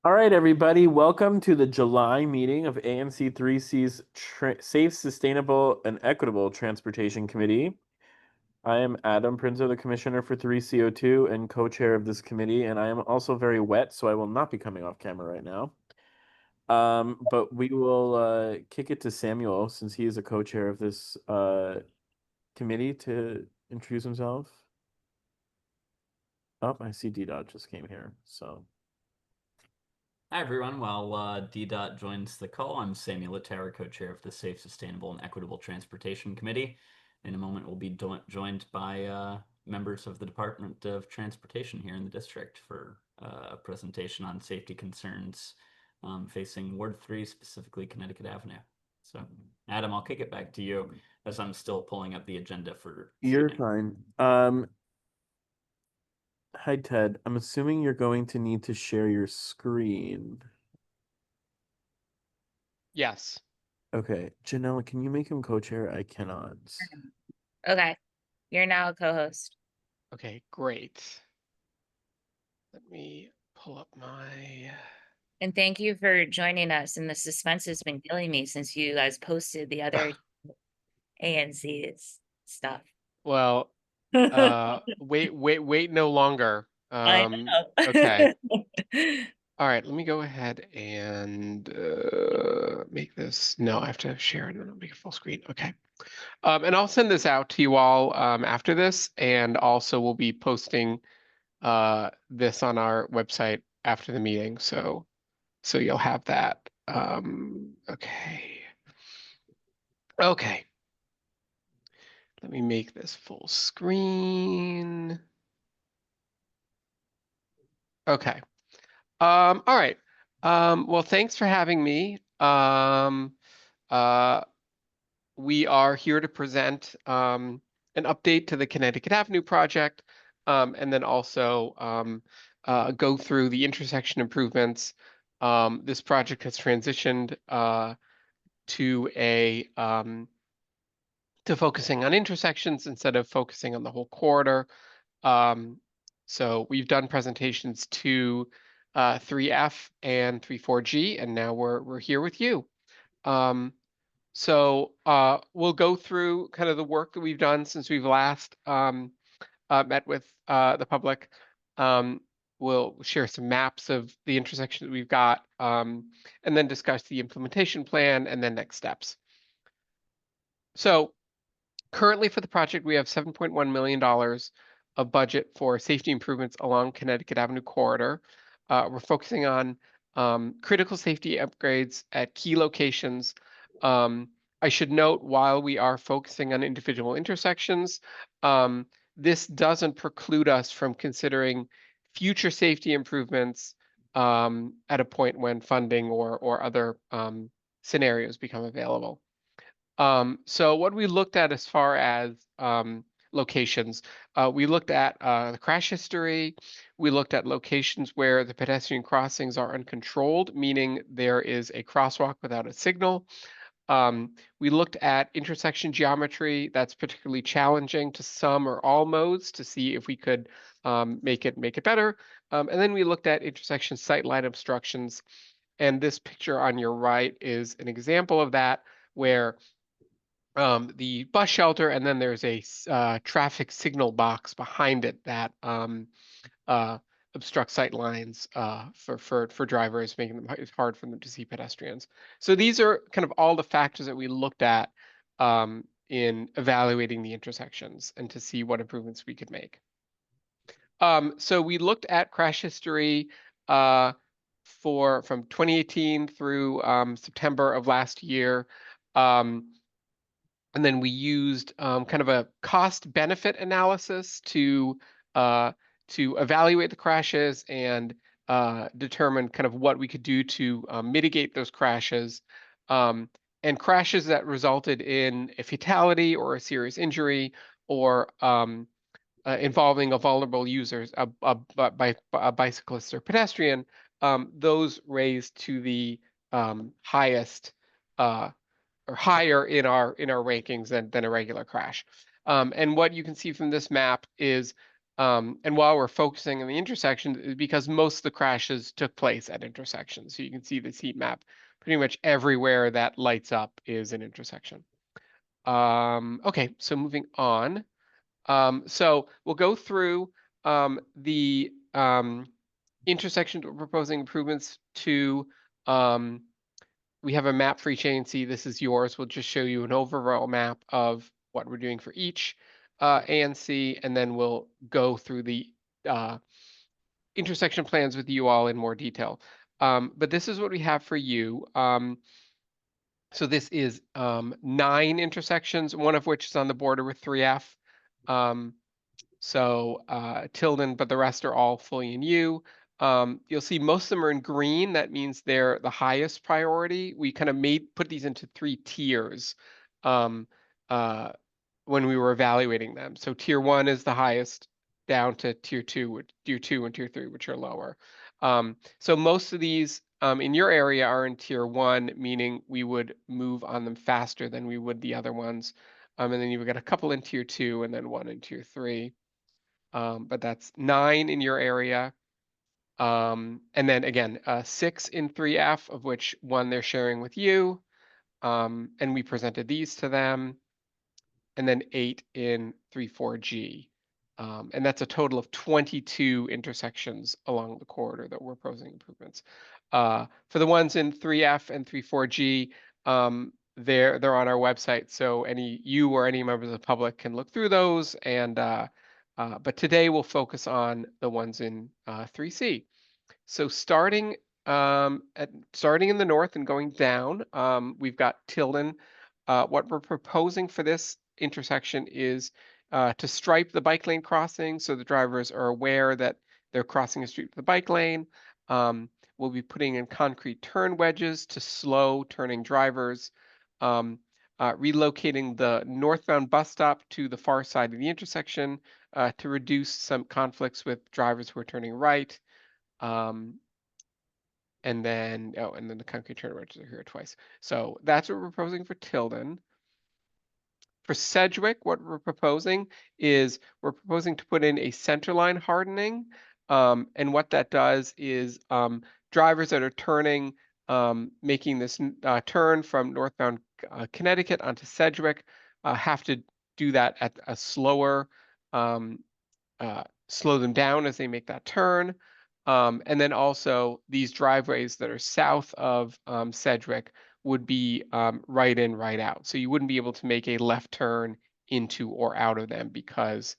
All right, everybody, welcome to the July meeting of ANC3C's Safe, Sustainable, and Equitable Transportation Committee. I am Adam Prinzo, the Commissioner for 3CO2 and co-chair of this committee, and I am also very wet, so I will not be coming off camera right now. But we will kick it to Samuel, since he is a co-chair of this committee, to introduce himself. Oh, I see DDOT just came here, so. Hi, everyone. While DDOT joins the call, I'm Samuel Laterra, co-chair of the Safe, Sustainable, and Equitable Transportation Committee. In a moment, we'll be joined by members of the Department of Transportation here in the district for a presentation on safety concerns facing Ward 3, specifically Connecticut Avenue. So, Adam, I'll kick it back to you as I'm still pulling up the agenda for this You're evening. fine. Hi, Ted. I'm assuming you're going to need to share your screen. Yes. Okay. Janelle, can you make him co-chair? I cannot. Okay, you're now a co-host. Okay, great. Let me pull up my. And thank you for joining us. And the suspense has been killing me since you guys posted the other ANC's stuff. Well, wait no longer. I know. Okay. All right, let me go ahead and make this. No, I have to share it and I'll make it full screen. Okay. And I'll send this out to you all after this, and also we'll be posting this on our website after the meeting. So you'll have that. Okay. Okay. Let me make this full screen. Okay. All right. Well, thanks for having me. We are here to present an update to the Connecticut Avenue project, and then also go through the intersection improvements. This project has transitioned to to focusing on intersections instead of focusing on the whole corridor. So we've done presentations to 3F and 34G, and now we're here with you. So we'll go through kind of the work that we've done since we've last met with the public. We'll share some maps of the intersection that we've got, and then discuss the implementation plan and then next steps. So currently for the project, we have $7.1 million of budget for safety improvements along Connecticut Avenue corridor. We're focusing on critical safety upgrades at key locations. I should note, while we are focusing on individual intersections, this doesn't preclude us from considering future safety improvements at a point when funding or other scenarios become available. So what we looked at as far as locations, we looked at the crash history. We looked at locations where the pedestrian crossings are uncontrolled, meaning there is a crosswalk without a signal. We looked at intersection geometry that's particularly challenging to some or all modes to see if we could make it better. And then we looked at intersection sightline obstructions. And this picture on your right is an example of that, where the bus shelter, and then there's a traffic signal box behind it that obstruct sight lines for drivers, making them it's hard for them to see pedestrians. So these are kind of all the factors that we looked at in evaluating the intersections and to see what improvements we could make. So we looked at crash history from 2018 through September of last year. And then we used kind of a cost-benefit analysis to evaluate the crashes and determine kind of what we could do to mitigate those crashes. And crashes that resulted in a fatality or a serious injury or involving a vulnerable user, a bicyclist or pedestrian, those raised to the highest or higher in our rankings than a regular crash. And what you can see from this map is And while we're focusing on the intersection, because most of the crashes took place at intersections. So you can see this heat map, pretty much everywhere that lights up is an intersection. Okay, so moving on. So we'll go through the intersections we're proposing improvements to. We have a map for each ANC. This is yours. We'll just show you an overall map of what we're doing for each ANC, and then we'll go through the intersection plans with you all in more detail. But this is what we have for you. So this is 9 intersections, one of which is on the border with 3F. Tilden, but the rest are all fully in U. You'll see most of them are in green. That means they're the highest priority. We kind of put these into 3 tiers when we were evaluating them. So tier 1 is the highest, down to tier 2 and tier 3, which are lower. So most of these in your area are in tier 1, meaning we would move on them faster than we would the other ones. And then you've got a couple in tier 2 and then 1 in tier 3. But that's 9 in your area. And then again, 6 in 3F, of which 1 they're sharing with you. And we presented these to them. And then 8 in 3,4G. And that's a total of 22 intersections along the corridor that we're proposing improvements. For the ones in 3F and 3,4G, they're on our website, so you or any members of the public can look through those. And but today we'll focus on the ones in 3C. So starting in the north and going down, we've got Tilden. What we're proposing for this intersection is to stripe the bike lane crossing so the drivers are aware that they're crossing a street with the bike lane. We'll be putting in concrete turn wedges to slow turning drivers, relocating the northbound bus stop to the far side of the intersection to reduce some conflicts with drivers who are turning right. And then the concrete turn wedges are here twice. So that's what we're proposing for Tilden. For Sedgwick, what we're proposing is we're proposing to put in a centerline hardening. And what that does is drivers that are turning, making this turn from northbound Connecticut onto Sedgwick have to do that at a slower, slow them down as they make that turn. And then also these driveways that are south of Sedgwick would be right in, right out. So you wouldn't be able to make a left turn into or out of them because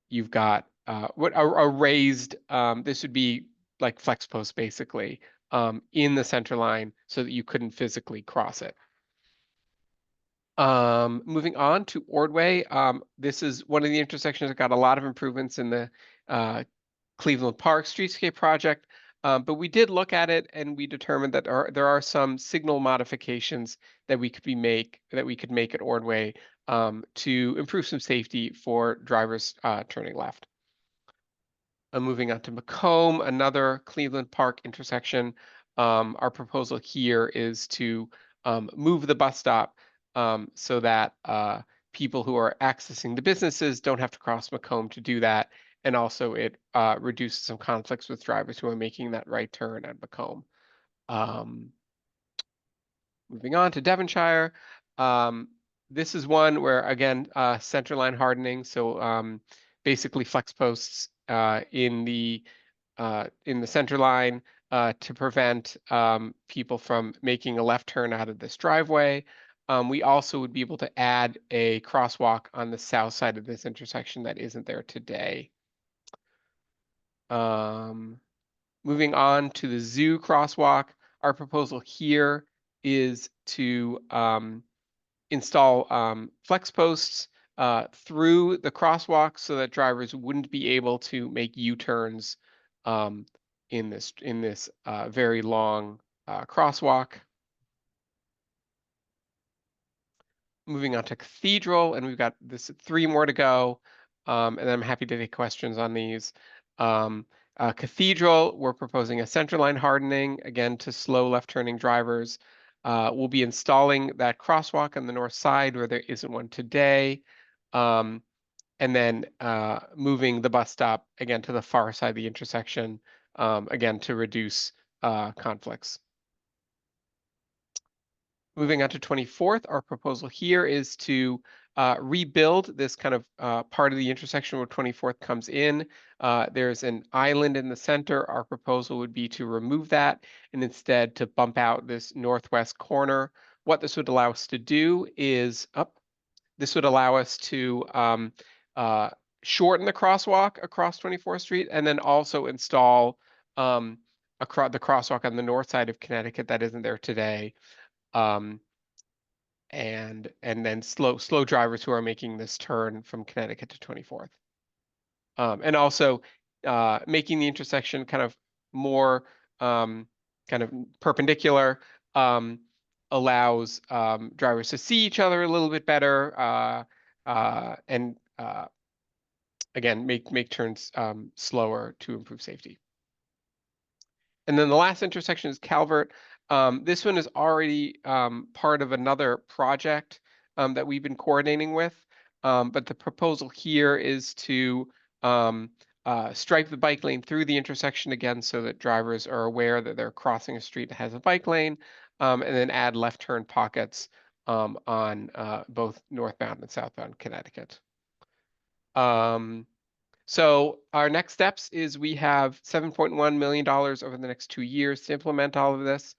you've got a raised, this would be like flex post basically in the center line so that you couldn't physically cross it. Moving on to Ordway, this is one of the intersections that got a lot of improvements in the Cleveland Park Streetscape project. But we did look at it and we determined that there are some signal modifications that we could make at Ordway to improve some safety for drivers turning left. Moving on to Macomb, another Cleveland Park intersection. Our proposal here is to move the bus stop so that people who are accessing the businesses don't have to cross Macomb to do that. And also it reduces some conflicts with drivers who are making that right turn at Macomb. Moving on to Devonshire. This is one where, again, centerline hardening. So basically flex posts in the center line to prevent people from making a left turn out of this driveway. We also would be able to add a crosswalk on the south side of this intersection that isn't there today. Moving on to the zoo crosswalk, our proposal here is to install flex posts through the crosswalk so that drivers wouldn't be able to make U-turns in this very long crosswalk. Moving on to Cathedral, and we've got 3 more to go, and I'm happy to take questions on these. Cathedral, we're proposing a centerline hardening, again, to slow left-turning drivers. We'll be installing that crosswalk on the north side where there isn't one today. And and then moving the bus stop again to the far side of the intersection, again to reduce conflicts. Moving on to 24th, our proposal here is to rebuild this kind of part of the intersection where 24th comes in. There's an island in the center. Our proposal would be to remove that and instead to bump out this northwest corner. What this would allow us to do is this would allow us to shorten the crosswalk across 24th Street and then also install the crosswalk on the north side of Connecticut that isn't there today. And then slow drivers who are making this turn from Connecticut to 24th. And also making the intersection kind of more kind of perpendicular allows drivers to see each other a little bit better and again, make turns slower to improve safety. And then the last intersection is Calvert. This one is already part of another project that we've been coordinating with, but the proposal here is to stripe the bike lane through the intersection again so that drivers are aware that they're crossing a street that has a bike lane, and then add left turn pockets on both northbound and southbound Connecticut. So our next steps is we have $7.1 million over the next 2 years to implement all of this.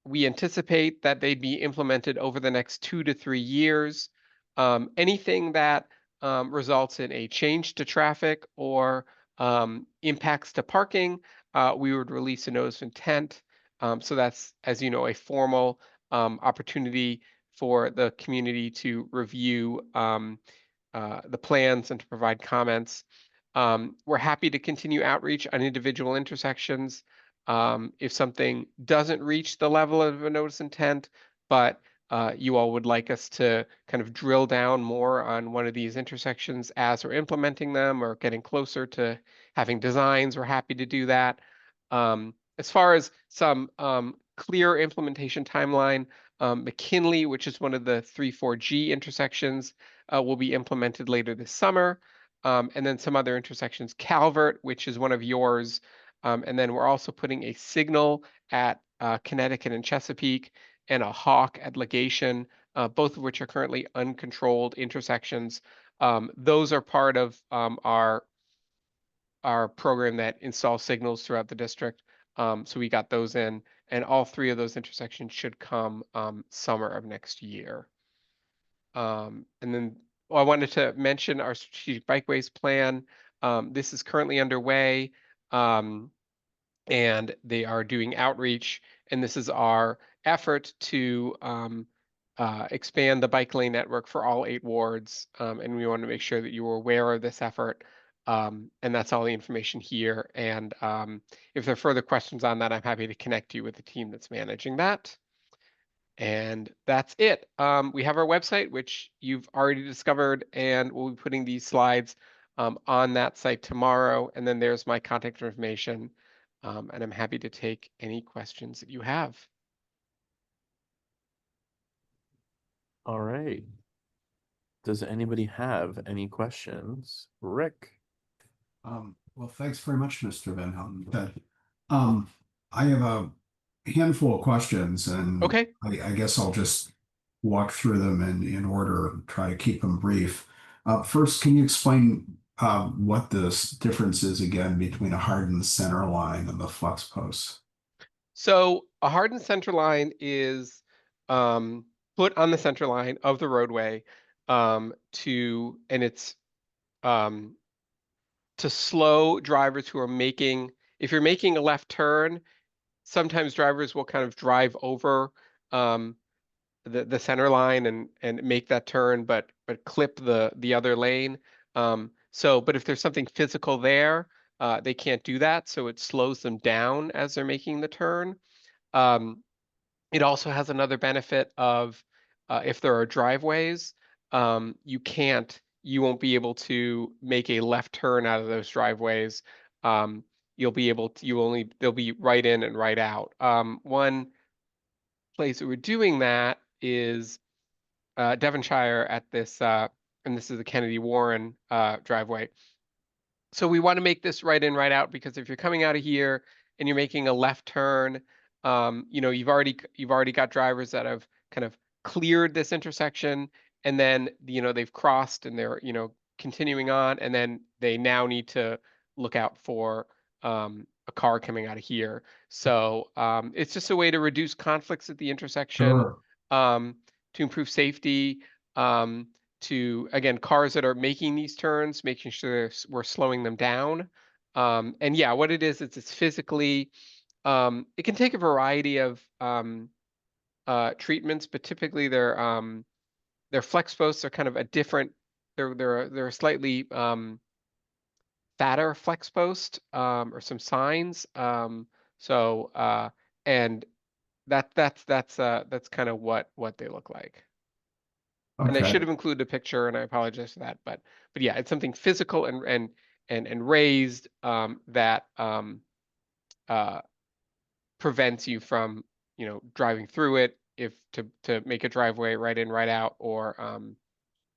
We anticipate that they'd be implemented over the next 2 to 3 years. Anything that results in a change to traffic or impacts to parking, we would release a notice of intent. So that's, as you know, a formal opportunity for the community to review the plans and to provide comments. We're happy to continue outreach on individual intersections. If something doesn't reach the level of a notice intent, but you all would like us to kind of drill down more on one of these intersections as we're implementing them or getting closer to having designs, we're happy to do that. As far as some clear implementation timeline, McKinley, which is one of the 3-4G intersections, will be implemented later this summer. And then some other intersections, Calvert, which is one of yours. And then we're also putting a signal at Connecticut and Chesapeake and a hawk at Legation, both of which are currently uncontrolled intersections. Those are part of our program that installs signals throughout the district. So we got those in, and all 3 of those intersections should come summer of next year. And then I wanted to mention our strategic bikeways plan. This is currently underway, and they are doing outreach. And this is our effort to expand the bike lane network for all 8 wards. And we want to make sure that you are aware of this effort. And that's all the information here. And if there are further questions on that, I'm happy to connect you with the team that's managing that. And that's it. We have our website, which you've already discovered, and we'll be putting these slides on that site tomorrow. And then there's my contact information. And I'm happy to take any questions that you have. All right. Does anybody have any questions? Rick? Well, thanks very much, Mr. Van Houten. I have a handful of questions, and Okay. I guess I'll just walk through them in order and try to keep them brief. First, can you explain what this difference is again between a hardened center line and the flex posts? So a hardened center line is put on the center line of the roadway to slow drivers who are making, if you're making a left turn, sometimes drivers will kind of drive over the center line and make that turn, but clip the other lane. But if there's something physical there, they can't do that, so it slows them down as they're making the turn. It also has another benefit of if there are driveways, you won't be able to make a left turn out of those driveways. They'll be right in and right out. One place that we're doing that is Devonshire at this and this is the Kennedy Warren driveway. So we want to make this right in, right out, because if you're coming out of here and you're making a left turn, you know, you've already got drivers that have kind of cleared this intersection, and then, you know, they've crossed and they're, you know, continuing on, and then they now need to look out for a car coming out of here. So it's just a way to reduce conflicts at the intersection, Sure. to improve safety, to, again, cars that are making these turns, making sure we're slowing them down. And yeah, what it is, it's physically, it can take a variety of treatments, but typically their flex posts are kind of a different, they're a slightly fatter flex post, or some signs. So and that's kind of what they look like. And I Okay. should have included a picture, and I apologize for that. But yeah, it's something physical and raised, that prevents you from, you know, driving through it, if to make a driveway right in, right out, or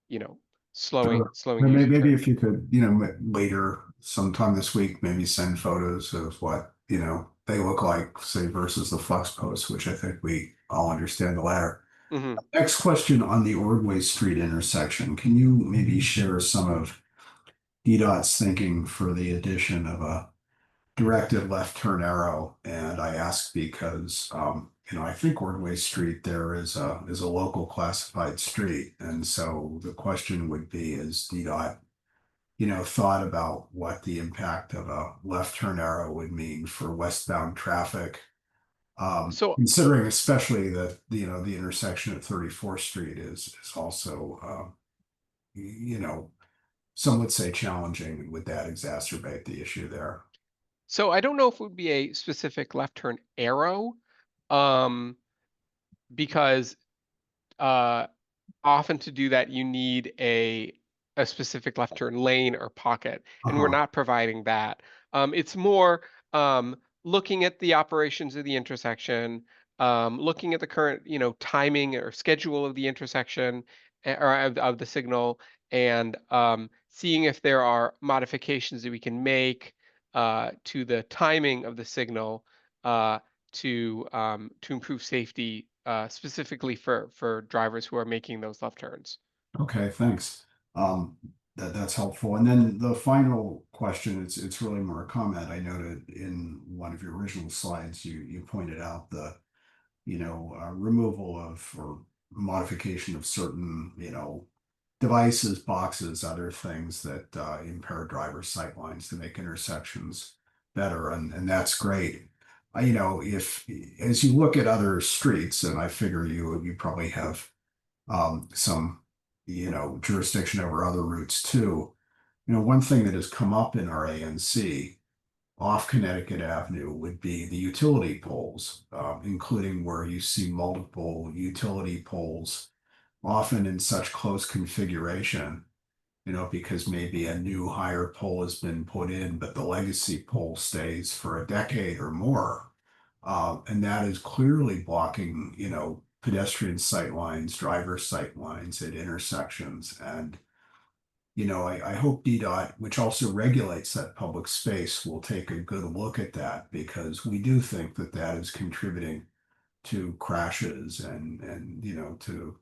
you know, Sure. slowing you. Maybe if you could, you know, later sometime this week, maybe send photos of what, you know, they look like, say, versus the flux posts, which I think we all understand the latter. Hmm. Next question on the Ordway Street intersection. Can you maybe share some of DDOT's thinking for the addition of a directed left turn arrow? And I ask because, you know, I think Ordway Street there is a local classified street. And so the question would be, is DDOT, you know, thought about what the impact of a left turn arrow would mean for westbound traffic? So Considering especially that, you know, the intersection at 34th Street is also, you know, some would say challenging. Would that exacerbate the issue there? so I don't know if it would be a specific left turn arrow, um, because often to do that you need a specific left turn lane or pocket, and we're Uh-huh. not providing that. It's more looking at the operations of the intersection, looking at the current, you know, timing or schedule of the intersection, or of the signal, and seeing if there are modifications that we can make to the timing of the signal, to improve safety, specifically for drivers who are making those left turns. Okay, thanks. Um, that's helpful. And then the final question, it's really more a comment. I noted in one of your original slides, you pointed out the, you know, removal of or modification of certain, you know, devices, boxes, other things that impair driver sight lines to make intersections better, and that's great. You know, if as you look at other streets, and I figure you probably have some, you know, jurisdiction over other routes too. You know, one thing that has come up in our ANC off Connecticut Avenue would be the utility poles, including where you see multiple utility poles, often in such close configuration, you know, because maybe a new higher pole has been put in, but the legacy pole stays for a decade or more. And that is clearly blocking, you know, pedestrian sight lines, driver sight lines at intersections. And, you know, I hope DDOT, which also regulates that public space, will take a good look at that, because we do think that that is contributing to crashes and you know, to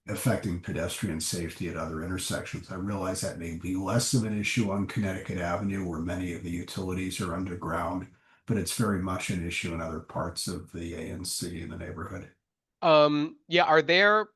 affecting pedestrian safety at other intersections. I realize that may be less of an issue on Connecticut Avenue, where many of the utilities are underground, but it's very much an issue in other parts of the ANC in the neighborhood. Yeah, are there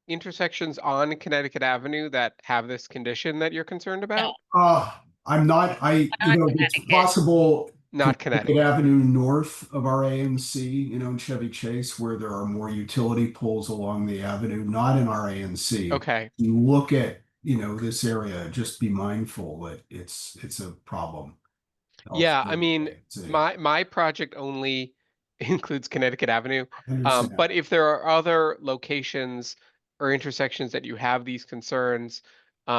intersections on Connecticut Avenue that have this condition that you're concerned about? I'm not, you Not know, it's Connecticut. possible Not Connecticut Connecticut. Avenue north of our AMC, you know, in Chevy Chase, where there are more utility poles along the avenue, not in our ANC. Okay. You look at, you know, this area, just be mindful that it's a problem. Yeah, I elsewhere in mean, the ANC. my project only includes Connecticut Avenue. I understand. But if there are other locations or intersections that you have these concerns, you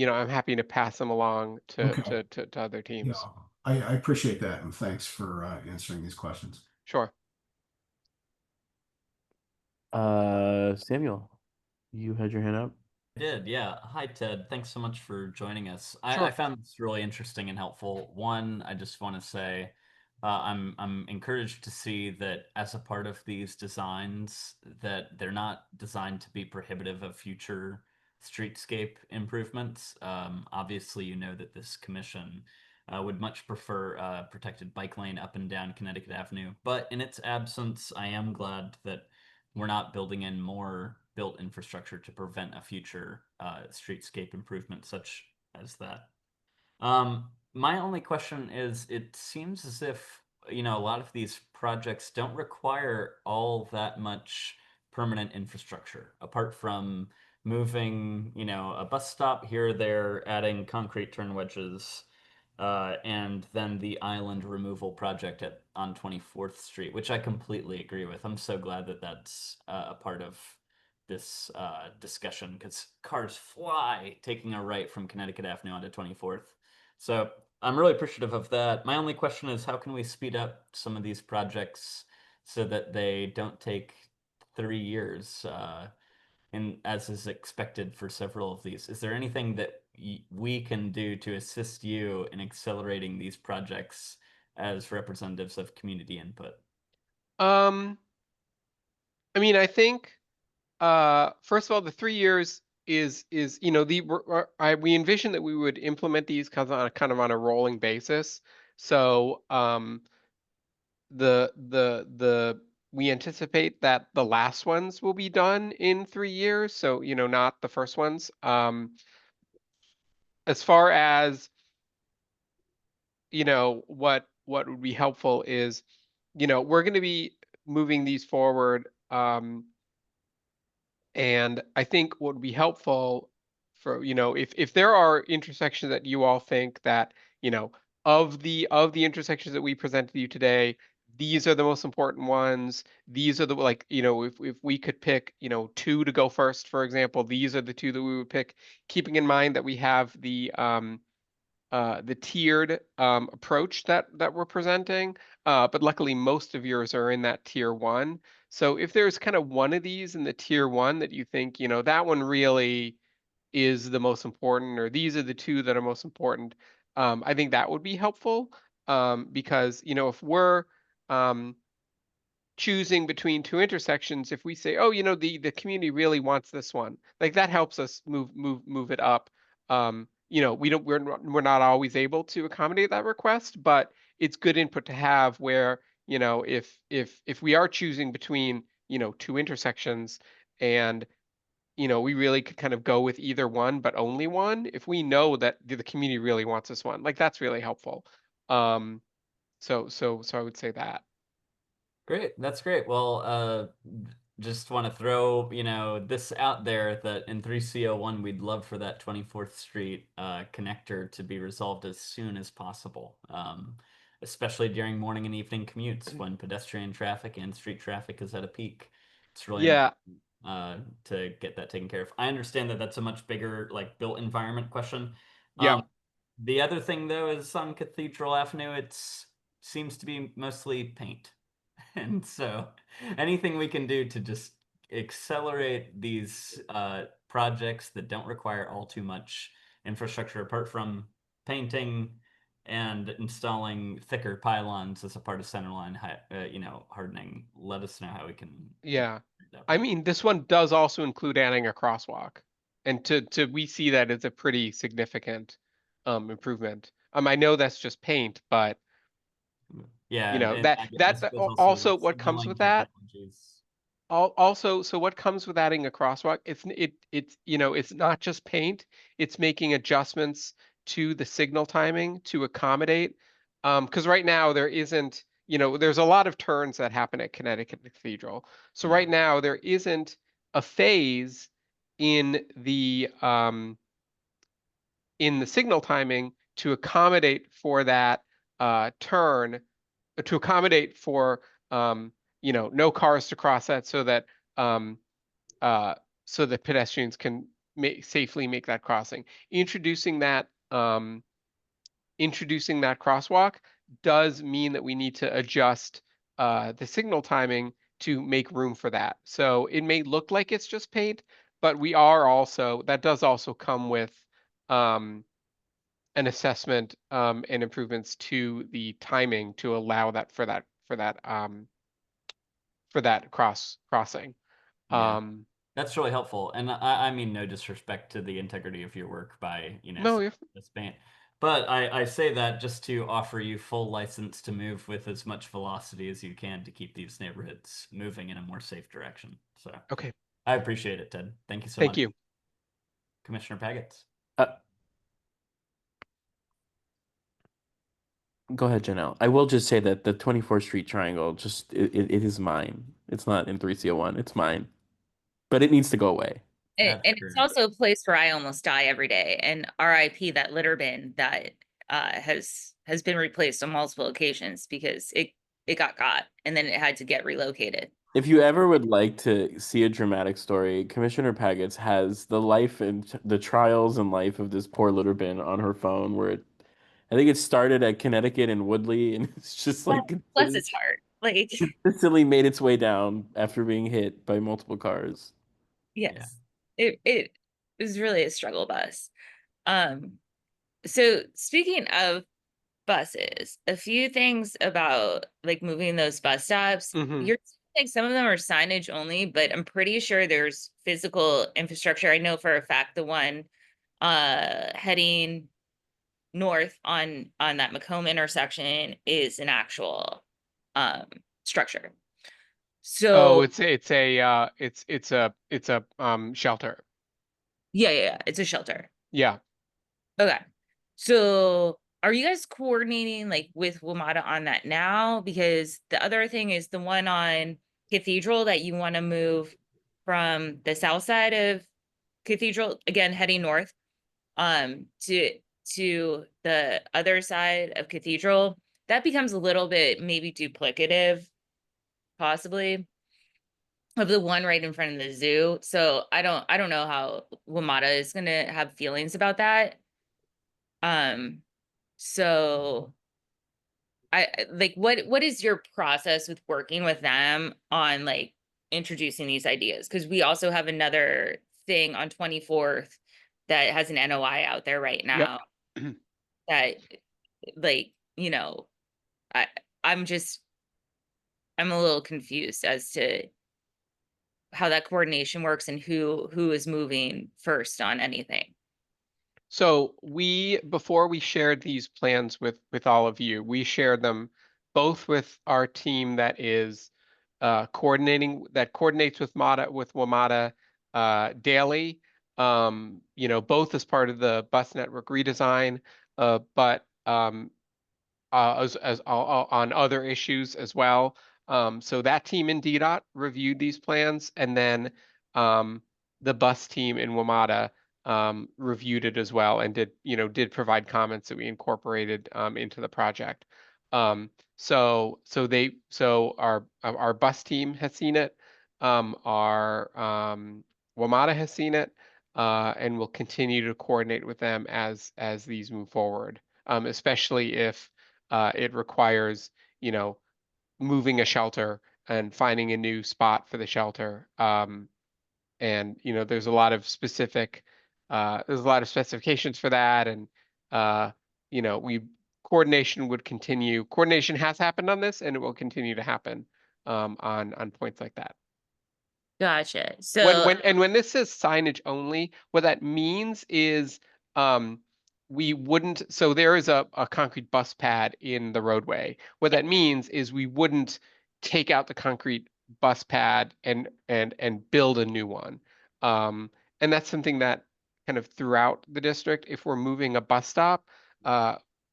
know, I'm happy to pass them along Okay. to other Yeah, teams. I appreciate that, and thanks for answering these questions. Sure. Samuel, you had your hand up. Did, yeah. Hi, Ted. Thanks so much for joining us. I Sure. found this really interesting and helpful. One, I just want to say I'm encouraged to see that as a part of these designs, that they're not designed to be prohibitive of future streetscape improvements. Obviously, you know that this commission would much prefer protected bike lane up and down Connecticut Avenue. But in its absence, I am glad that we're not building in more built infrastructure to prevent a future streetscape improvement such as that. My only question is, it seems as if, you know, a lot of these projects don't require all that much permanent infrastructure, apart from moving, you know, a bus stop here or there, adding concrete turn wedges, and then the island removal project on 24th Street, which I completely agree with. I'm so glad that that's a part of this discussion, because cars fly taking a right from Connecticut Avenue onto 24th. So I'm really appreciative of that. My only question is, how can we speed up some of these projects so that they don't take 3 years, and as is expected for several of these? Is there anything that we can do to assist you in accelerating these projects as representatives of community input? I mean, I think first of all, the 3 years is you know we envision that we would implement these kind of on a rolling basis. So the we anticipate that the last ones will be done in 3 years. So you know, not the first ones. As far as you know, what would be helpful is, you know, we're going to be moving these forward. And I think what would be helpful for, you know, if there are intersections that you all think that, you know, of the intersections that we presented to you today, these are the most important ones. These are the, like, you know, if we could pick, you know, two to go first, for example, these are the two that we would pick, keeping in mind that we have the tiered approach that we're presenting. But luckily, most of yours are in that tier one. So if there's kind of one of these in the tier one that you think, you know, that one really is the most important, or these are the two that are most important, I think that would be helpful. Because, you know, if we're um, choosing between two intersections, if we say, oh, you know, the community really wants this one, like that helps us move it up. You know, we're not always able to accommodate that request, but it's good input to have where, you know, if we are choosing between, you know, two intersections, and you know, we really could kind of go with either one, but only one, if we know that the community really wants this one, like that's really helpful. So I would say that. Great, that's great. Well, just want to throw, you know, this out there that in 3C01 we'd love for that 24th Street connector to be resolved as soon as possible, especially during morning and evening commutes when pedestrian traffic and street traffic is at a peak. It's really Yeah. to get that taken care of. I understand that that's a much bigger, like, built environment question. Yeah. The other thing, though, is on Cathedral Avenue, it's seems to be mostly paint. And so anything we can do to just accelerate these projects that don't require all too much infrastructure, apart from painting and installing thicker pylons as a part of centerline, you know, hardening, let us know how we can. Yeah. I mean, this one does also include adding a crosswalk. And to we see that as a pretty significant improvement. I know that's just paint, but Yeah, you know, and I suppose also also what comes signaling with that, technologies. also, so what comes with adding a crosswalk, it's you know, it's not just paint, it's making adjustments to the signal timing to accommodate, because right now there isn't, you know, there's a lot of turns that happen at Connecticut Cathedral. So Yeah. right now there isn't a phase in the signal timing to accommodate for that turn, to accommodate for you know, no cars to cross that, so that um, so that pedestrians can safely make that crossing. Introducing that crosswalk does mean that we need to adjust the signal timing to make room for that. So it may look like it's just paint, but we are also, that does also come with an assessment and improvements to the timing to allow that for that crossing. Yeah. That's really helpful. And I mean, no disrespect to the integrity of your work by, No, if this band. But I say that just to offer you full license to move with as much velocity as you can to keep these neighborhoods moving in a more safe direction. So okay, I appreciate it, Ted. Thank you so thank much. you. Commissioner Pagets. Go ahead, Janelle. I will just say that the 24th Street Triangle, it is mine. It's not in 3C01. It's mine. But it needs to go away. And That's it's true. also a place where I almost die every day. And RIP, that litter bin that has been replaced on multiple occasions because it got and then it had to get relocated. If you ever would like to see a dramatic story, Commissioner Pagets has the life and the trials and life of this poor litter bin on her phone I think it started at Connecticut and Woodley, and it's just like Bless its heart. Like, consistently made its way down after being hit by multiple cars. yes, it was really a struggle bus. So speaking of buses, a few things about like moving those bus stops. Mhm. You're like some of them are signage only, but I'm pretty sure there's physical infrastructure. I know for a fact the one heading north on that Macomb intersection is an actual structure. Oh, So it's a shelter. yeah, it's a shelter. Yeah. Okay. So are you guys coordinating like with WMATA on that now? Because the other thing is the one on Cathedral that you want to move from the south side of Cathedral, again heading north, to the other side of Cathedral. That becomes a little bit maybe duplicative, possibly, of the one right in front of the zoo. So I don't know how WMATA is gonna have feelings about that. So like what is your process with working with them on like introducing these ideas? Because we also have another thing on 24th that has an NOI out there right now that like, I I'm a little confused as to how that coordination works and who is moving first on anything. So before we shared these plans with all of you, we shared them both with our team that is coordinates with WMATA daily. Both as part of the bus network redesign, but as on other issues as well. So that team in DDOT reviewed these plans, and then the bus team in WMATA reviewed it as well, and did provide comments that we incorporated into the project. So our bus team has seen it, our WMATA has seen it, and we'll continue to coordinate with them as these move forward, especially if it requires, moving a shelter and finding a new spot for the shelter. And there's a lot of specifications for that, and coordination would continue. Coordination has happened on this, and it will continue to happen on points like that. Gotcha. So When this says signage only, what that means is we wouldn't, so there is a concrete bus pad in the roadway. What that means is we wouldn't take out the concrete bus pad and build a new one. And that's something that kind of throughout the district, if we're moving a bus stop,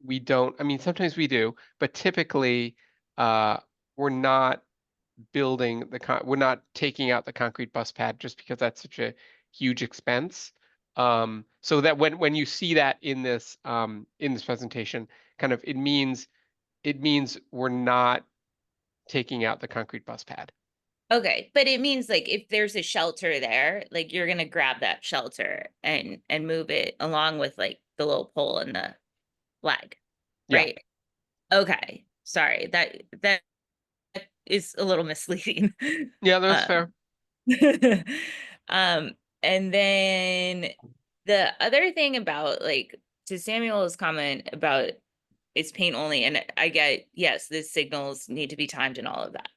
we don't, I mean, sometimes we do, but typically we're not we're not taking out the concrete bus pad just because that's such a huge expense. So that when you see that in this presentation, kind of it means we're not taking out the concrete bus pad. okay, but it means like if there's a shelter there, like you're gonna grab that shelter and move it along with like the little pole and the flag, Yeah. right? Okay, sorry, that is a little misleading. Yeah, that's fair. And then the other thing about, like, to Samuel's comment about it's paint only, and I get, yes, the signals need to be timed and all of that.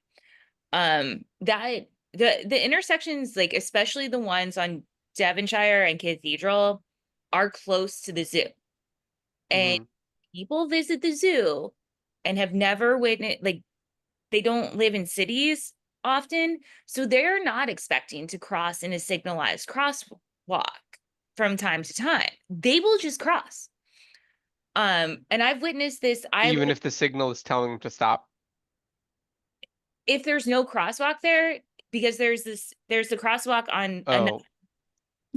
That the intersections, like especially the ones on Devonshire and Cathedral, are close to the zoo. And people visit the zoo and have never witnessed, like, they don't live in cities often, so they're not expecting to cross in a signalized crosswalk from time to time. They will just cross. And I've witnessed this. Even if the signal is telling them to stop. If there's no crosswalk there, because there's the crosswalk on another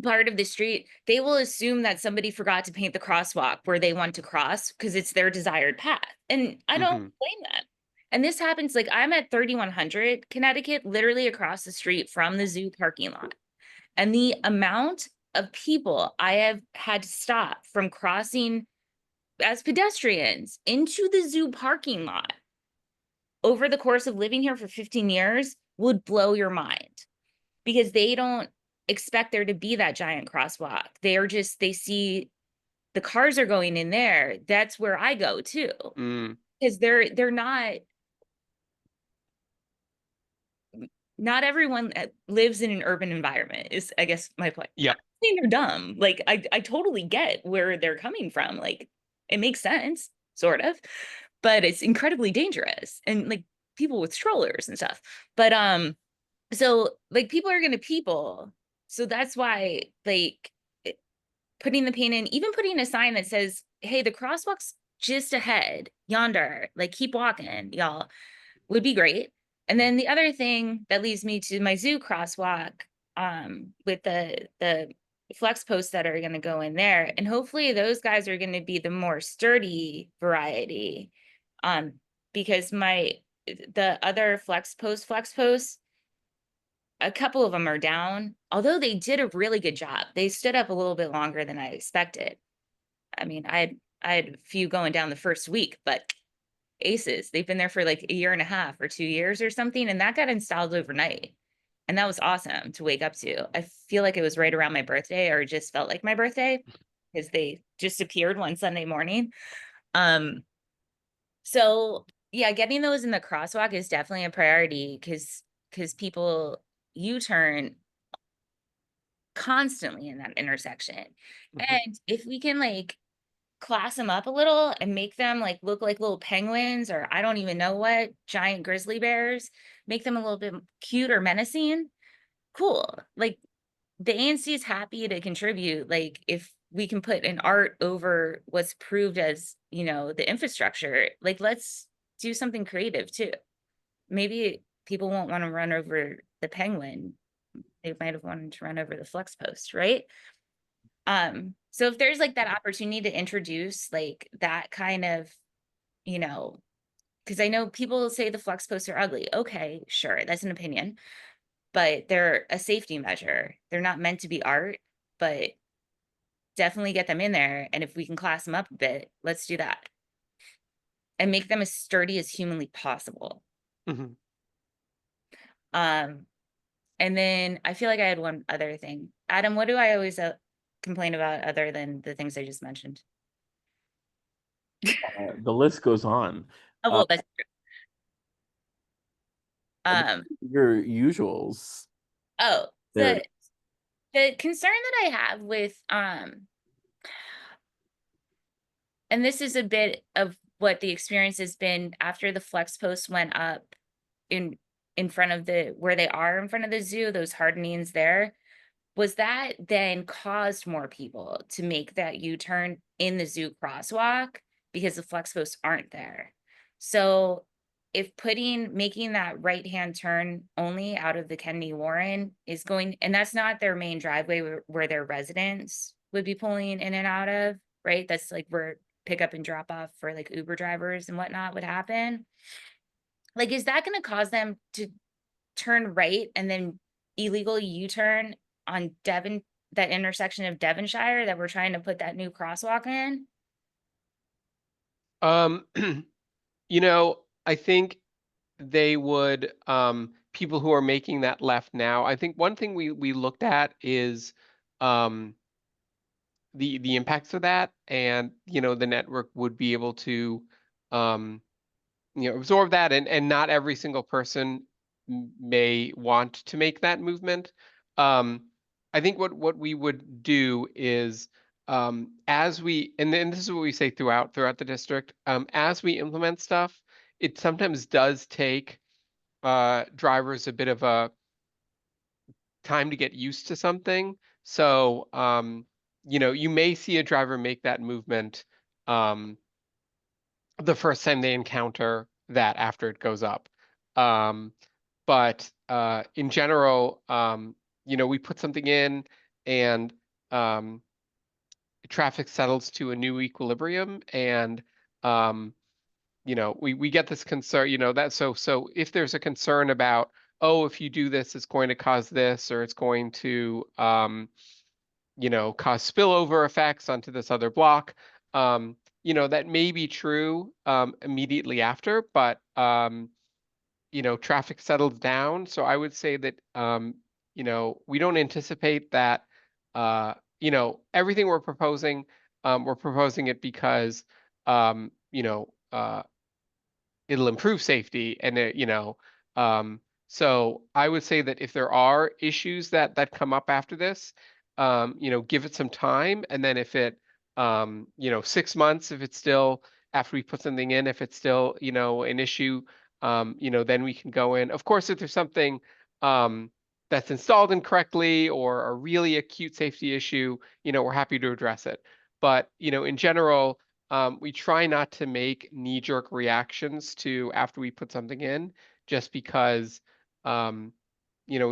part of the street, they will assume that somebody forgot to paint the crosswalk where they want to cross because it's their desired path. And I don't blame that. And this happens, like, I'm at 3100 Connecticut, literally across the street from the zoo parking lot. And the amount of people I have had to stop from crossing as pedestrians into the zoo parking lot over the course of living here for 15 years would blow your mind, because they don't expect there to be that giant crosswalk. They are just, they see the cars are going in there. That's where I go too. Because they're not everyone lives in an urban environment is, I guess, my point. Yeah. I'm not saying they're dumb. Like, I totally get where they're coming from. Like, it makes sense, sort of, but it's incredibly dangerous. And like people with strollers and stuff. But so like people are gonna people. So that's why, like, putting the paint in, even putting a sign that says, hey, the crosswalk's just ahead yonder, like keep walking, y'all, would be great. And then the other thing that leads me to my zoo crosswalk, with the flex posts that are going to go in there, and hopefully those guys are going to be the more sturdy variety, because the other flex posts, a couple of them are down, although they did a really good job. They stood up a little bit longer than I expected. I mean, I had a few going down the first week, but aces. They've been there for like a year and a half or 2 years or something, and that got installed overnight. And that was awesome to wake up to. I feel like it was right around my birthday, or it just felt like my birthday, because they just appeared one Sunday morning. So yeah, getting those in the crosswalk is definitely a priority, because people U-turn constantly in that intersection. And if we can like class them up a little and make them like look like little penguins, or I don't even know what, giant grizzly bears, make them a little bit cute or menacing, cool. Like, the ANC is happy to contribute. Like, if we can put an art over what's proved as, the infrastructure, like, let's do something creative too. Maybe people won't want to run over the penguin. They might have wanted to run over the flex post, right? So if there's like that opportunity to introduce like that kind of, because I know people say the flex posts are ugly. Okay, sure, that's an opinion, but they're a safety measure. They're not meant to be art, but definitely get them in there. And if we can class them up a bit, let's do that. And make them as sturdy as humanly possible. And then I feel like I had one other thing. Adam, what do I always complain about other than the things I just mentioned? The list goes on. Oh, well, that's true. Your usuals. Oh, the concern that I have with and this is a bit of what the experience has been after the flex posts went up in front of where they are in front of the zoo, those hardenings there, was that then caused more people to make that U-turn in the zoo crosswalk because the flex posts aren't there. So if making that right-hand turn only out of the Kennedy Warren is going, and that's not their main driveway where their residents would be pulling in and out of, right? That's like where pickup and drop off for like Uber drivers and whatnot would happen. Like, is that going to cause them to turn right and then illegally U-turn on that intersection of Devonshire that we're trying to put that new crosswalk in? I think they would people who are making that left now. I think one thing we looked at is the impacts of that, and the network would be able to absorb that, and not every single person may want to make that movement. I think what we would do is, as we, and then this is what we say throughout the district, as we implement stuff, it sometimes does take drivers a bit of a time to get used to something. So, you may see a driver make that movement the first time they encounter that after it goes up. But in general, we put something in, and traffic settles to a new equilibrium, and we get this concern, that so if there's a concern about, oh, if you do this, it's going to cause this, or it's going to cause spillover effects onto this other block. That may be true immediately after, but traffic settles down. So I would say that we don't anticipate that everything we're proposing it because it'll improve safety, and so I would say that if there are issues that come up after this, give it some time, and then if it 6 months, if it's still, after we put something in, if it's still an issue, then we can go in. Of course, if there's something that's installed incorrectly, or a really acute safety issue, we're happy to address it. But in general, we try not to make knee-jerk reactions to after we put something in, just because we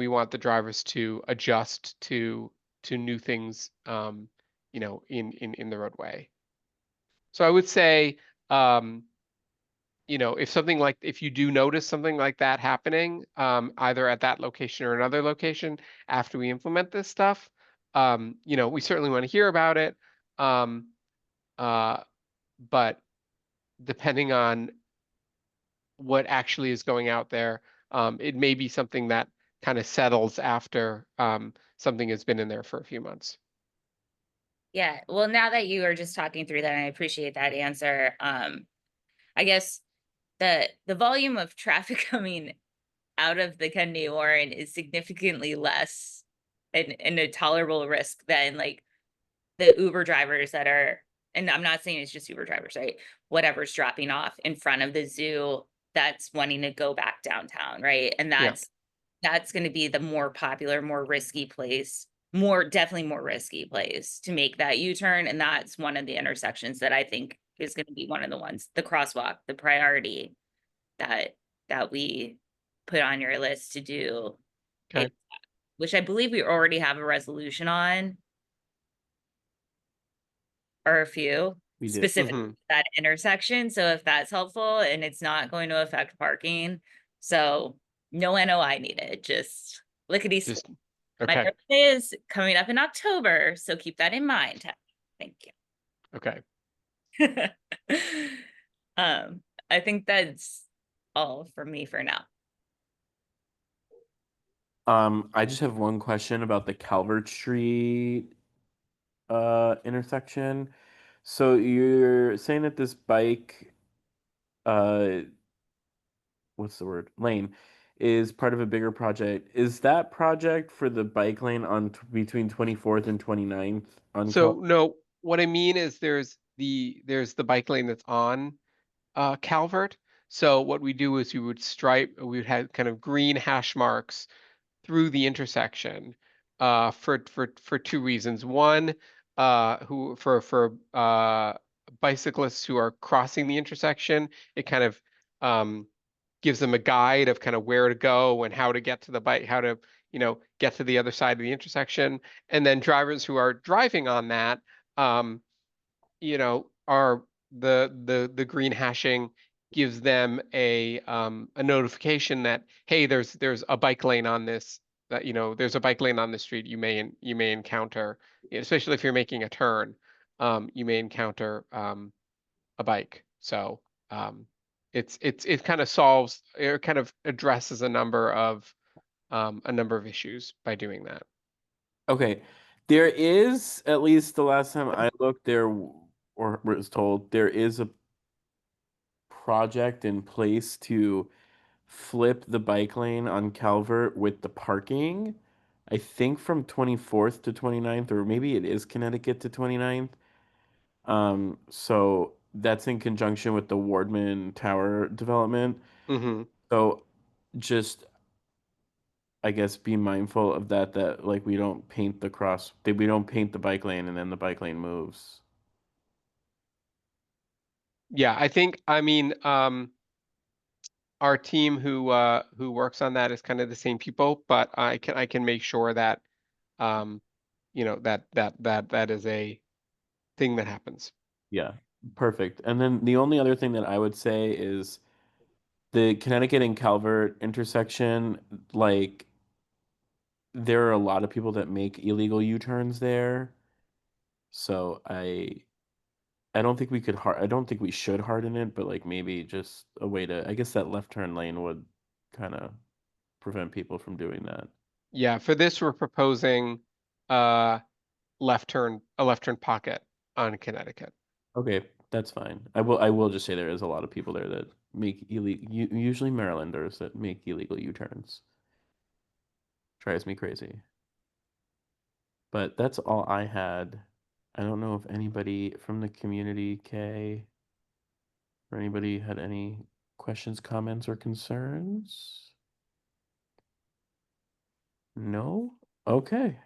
want the drivers to adjust to new things in the roadway. So I would say if you do notice something like that happening, either at that location or another location after we implement this stuff, we certainly want to hear about it. But depending on what actually is going out there, it may be something that kind of settles after something has been in there for a few months. Yeah, well, now that you are just talking through that, I appreciate that answer. I guess the volume of traffic coming out of the Kennedy Warren is significantly less and a tolerable risk than like the Uber drivers that are, and I'm not saying it's just Uber drivers, right? Whatever's dropping off in front of the zoo that's wanting to go back downtown, right? And that's going to be the more popular, more risky place, definitely more risky place to make that U-turn. And that's one of the intersections that I think is going to be one of the ones, the crosswalk, the priority that we put on your list to do. Okay. Which I believe we already have a resolution on, or a few We did. specific that intersection. So if that's helpful, and it's not going to affect parking, so no NOI needed, just lickety split. My Okay. birthday is coming up in October, so keep that in mind. Thank you. Okay. I think that's all from me for now. I just have one question about the Calvert Street intersection. So you're saying that this bike what's the word? Lane is part of a bigger project. Is that project for the bike lane on between 24th and 29th on So no, what I mean is there's the bike lane that's on Calvert. So what we do is we would have kind of green hash marks through the intersection for two reasons. One, for bicyclists who are crossing the intersection, it kind of gives them a guide of kind of where to go and how to get to the bike, how to get to the other side of the intersection. And then drivers who are driving on that, are the green hashing gives them a notification that, hey, there's a bike lane on this, that there's a bike lane on the street you may encounter, especially if you're making a turn, you may encounter a bike. So it kind of solves, it kind of addresses a number of issues by doing that. Okay. There is, at least the last time I looked, or was told, there is a project in place to flip the bike lane on Calvert with the parking. I think from 24th to 29th, or maybe it is Connecticut to 29th. So that's in conjunction with the Wardman Tower development. Mm-hmm. So just, I guess, be mindful of that like we don't paint we don't paint the bike lane and then the bike lane moves. Yeah, I mean, our team who works on that is kind of the same people, but I can make sure that that is a thing that happens. Yeah, perfect. And then the only other thing that I would say is the Connecticut and Calvert intersection, like there are a lot of people that make illegal U-turns there. So I don't think I don't think we should harden it, but like maybe just a way to, I guess that left turn lane would kind of prevent people from doing that. Yeah, for this we're proposing a left turn pocket on Connecticut. Okay, that's fine. I will just say there is a lot of people there that make illegal, usually Marylanders that make illegal U-turns. Drives me crazy. But that's all I had. I don't know if anybody from the community, Kay, or anybody had any questions, comments, or concerns? No? Okay.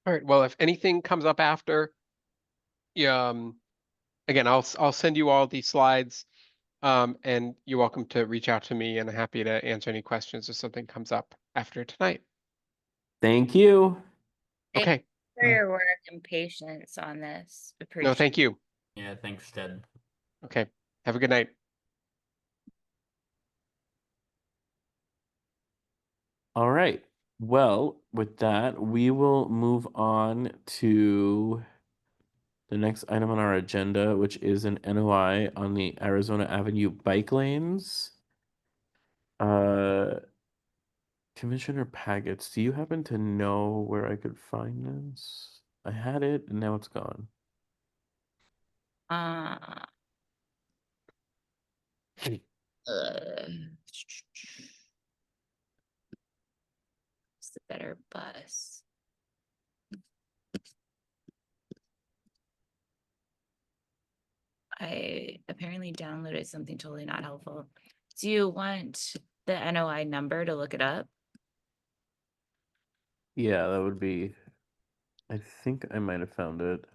All right. Well, if anything comes up after, again, I'll send you all these slides, and you're welcome to reach out to me, and I'm happy to answer any questions if something comes up after tonight. Thank you. Thank Okay. For your work and patience on this. No, Appreciate thank you. Yeah, thanks, Ted. Okay. Have a good night. All right. Well, with that, we will move on to the next item on our agenda, which is an NOI on the Arizona Avenue bike lanes. Commissioner Pagets, do you happen to know where I could find this? I had it and now it's gone. uh, it's the better bus. I apparently downloaded something totally not helpful. Do you want the NOI number to look it up? Yeah, that would be. I think I might have found it.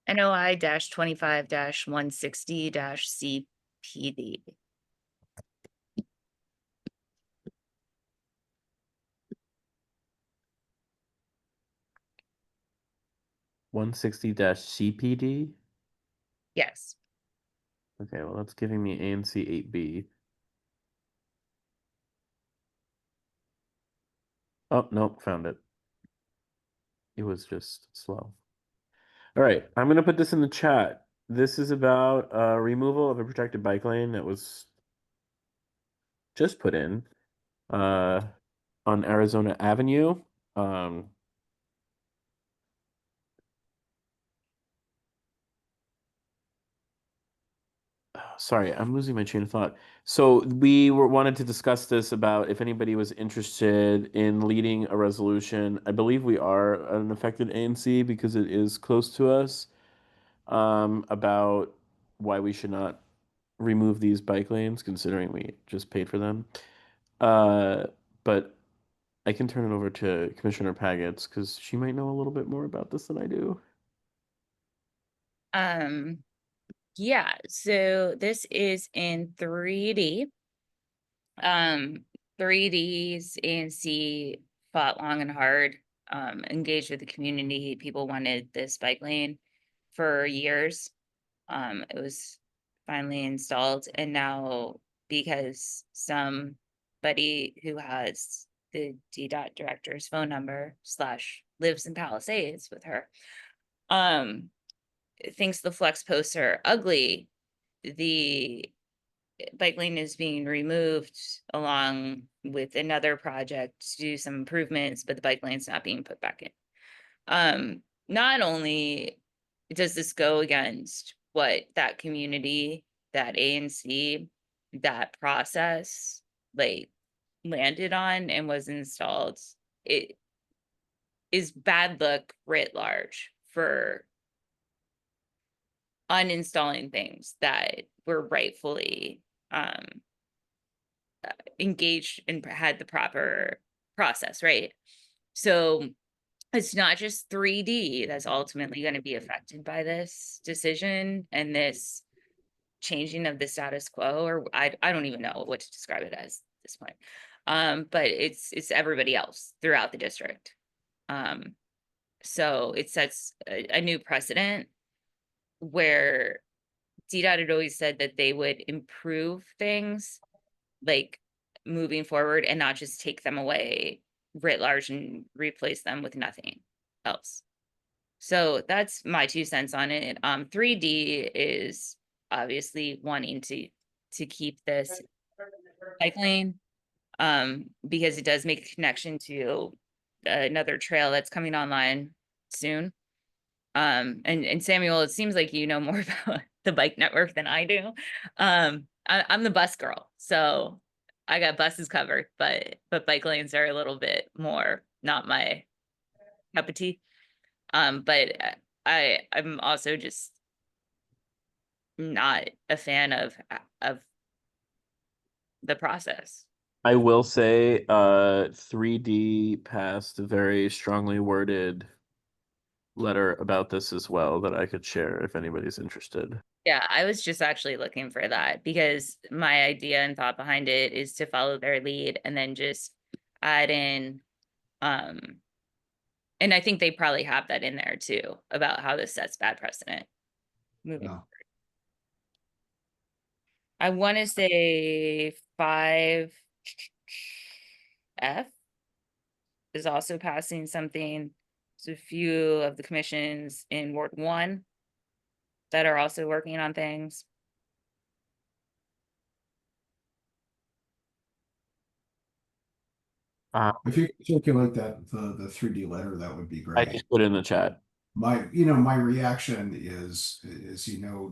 NOI-25-160-CPD. (160-CPD). Yes. Okay, well that's giving me ANC8B. Oh, nope, found it. It was just slow. All right, I'm gonna put this in the chat. This is about removal of a protected bike lane that was just put in on Arizona Avenue. Sorry, I'm losing my train of thought. So we wanted to discuss this about if anybody was interested in leading a resolution. I believe we are an affected ANC because it is close to us, about why we should not remove these bike lanes, considering we just paid for them. But I can turn it over to Commissioner Pagets because she might know a little bit more about this than I do. Yeah, so this is in 3D. 3D's ANC fought long and hard, engaged with the community. People wanted this bike lane for years. It was finally installed, and now because somebody who has the DDOT director's phone number / lives in Palisades with her, thinks the flex posts are ugly, the bike lane is being removed along with another project to do some improvements, but the bike lane's not being put back in. Not only does this go against what that community, that ANC, that process like landed on and was installed, it is bad luck writ large for uninstalling things that were rightfully engaged and had the proper process, right? So it's not just 3D that's ultimately going to be affected by this decision and this changing of the status quo, or I don't even know what to describe it as at this point. But it's everybody else throughout the district. So it sets a new precedent where DDOT had always said that they would improve things like moving forward and not just take them away writ large and replace them with nothing else. So that's my 2 cents on it. 3D is obviously wanting to keep this bike lane because it does make a connection to another trail that's coming online soon. And Samuel, it seems like you know more about the bike network than I do. I'm the bus girl, so I got buses covered, but bike lanes are a little bit more not my cup of tea. But I'm also just not a fan of the process. I will say 3D passed a very strongly worded letter about this as well that I could share if anybody's interested. Yeah, I was just actually looking for that because my idea and thought behind it is to follow their lead and then just add in and I think they probably have that in there too about how this sets bad precedent moving forward. I want to say 5F is also passing something. There's a few of the commissions in Ward 1 that are also working on things. If you could circulate that the 3D letter, that would be I great. just put it in the chat. My reaction is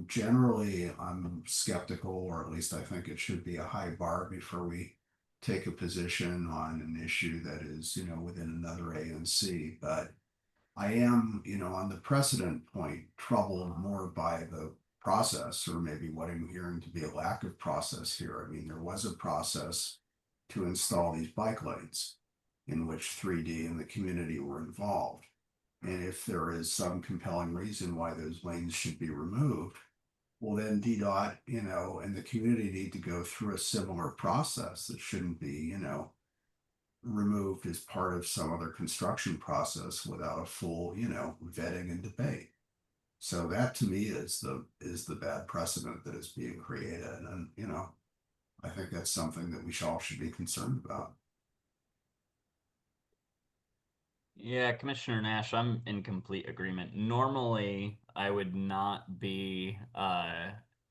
generally I'm skeptical, or at least I think it should be a high bar before we take a position on an issue that is, within another ANC. But I am, on the precedent point, troubled more by the process, or maybe what I'm hearing to be a lack of process here. I mean, there was a process to install these bike lanes in which 3D and the community were involved. And if there is some compelling reason why those lanes should be removed, well, then DDOT, and the community need to go through a similar process that shouldn't be, removed as part of some other construction process without a full, vetting and debate. So that to me is the bad precedent that is being created. And, I think that's something that we all should be concerned about. Yeah, Commissioner Nash, I'm in complete agreement. Normally, I would not be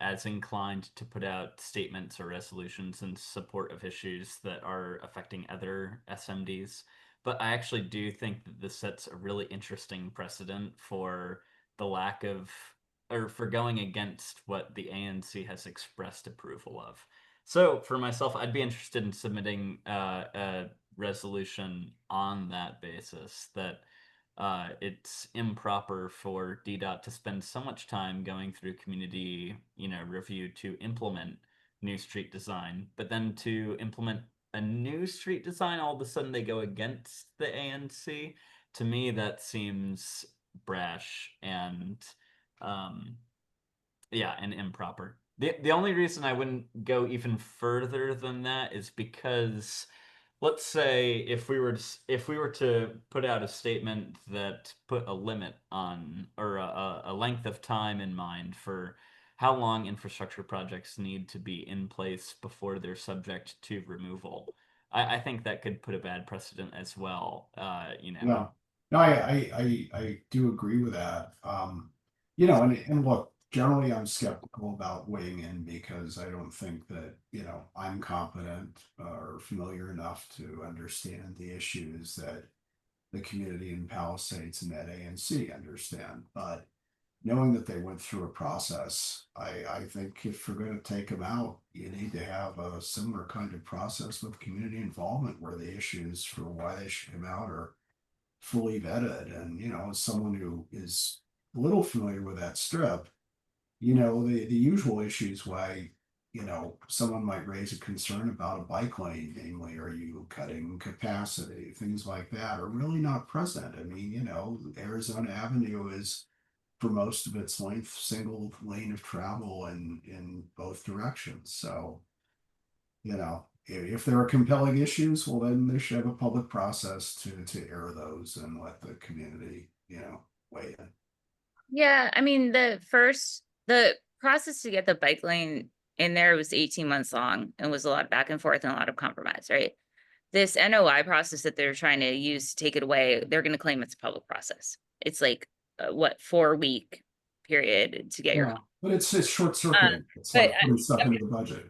as inclined to put out statements or resolutions in support of issues that are affecting other SMDs. But I actually do think that this sets a really interesting precedent for the lack of, or for going against what the ANC has expressed approval of. So for myself, I'd be interested in submitting a resolution on that basis that it's improper for DDOT to spend so much time going through community, review to implement new street design, but then to implement a new street design, all of a sudden they go against the ANC. To me, that seems brash and and improper. The only reason I wouldn't go even further than that is because let's say if we were to put out a statement that put a limit on, or a length of time in mind for how long infrastructure projects need to be in place before they're subject to removal, I think that could put a bad precedent as well. No, I do agree with that. And look, generally I'm skeptical about weighing in because I don't think that, I'm competent or familiar enough to understand the issues that the community in Palisades and at ANC understand. But knowing that they went through a process, I think if we're going to take them out, you need to have a similar kind of process with community involvement where the issues for why they should come out are fully vetted. And, as someone who is a little familiar with that strip, the usual issues why, someone might raise a concern about a bike lane, namely, are you cutting capacity? Things like that are really not present. I mean, Arizona Avenue is, for most of its length, single lane of travel in both directions. So, if there are compelling issues, well, then they should have a public process to air those and let the community, weigh in. Yeah, I mean, the process to get the bike lane in there was 18 months long and was a lot of back and forth and a lot of compromise, right? This NOI process that they're trying to use to take it away, they're going to claim it's a public process. It's like, 4-week period to get your home. But it's short circuiting. It's but like putting stuff into the budget.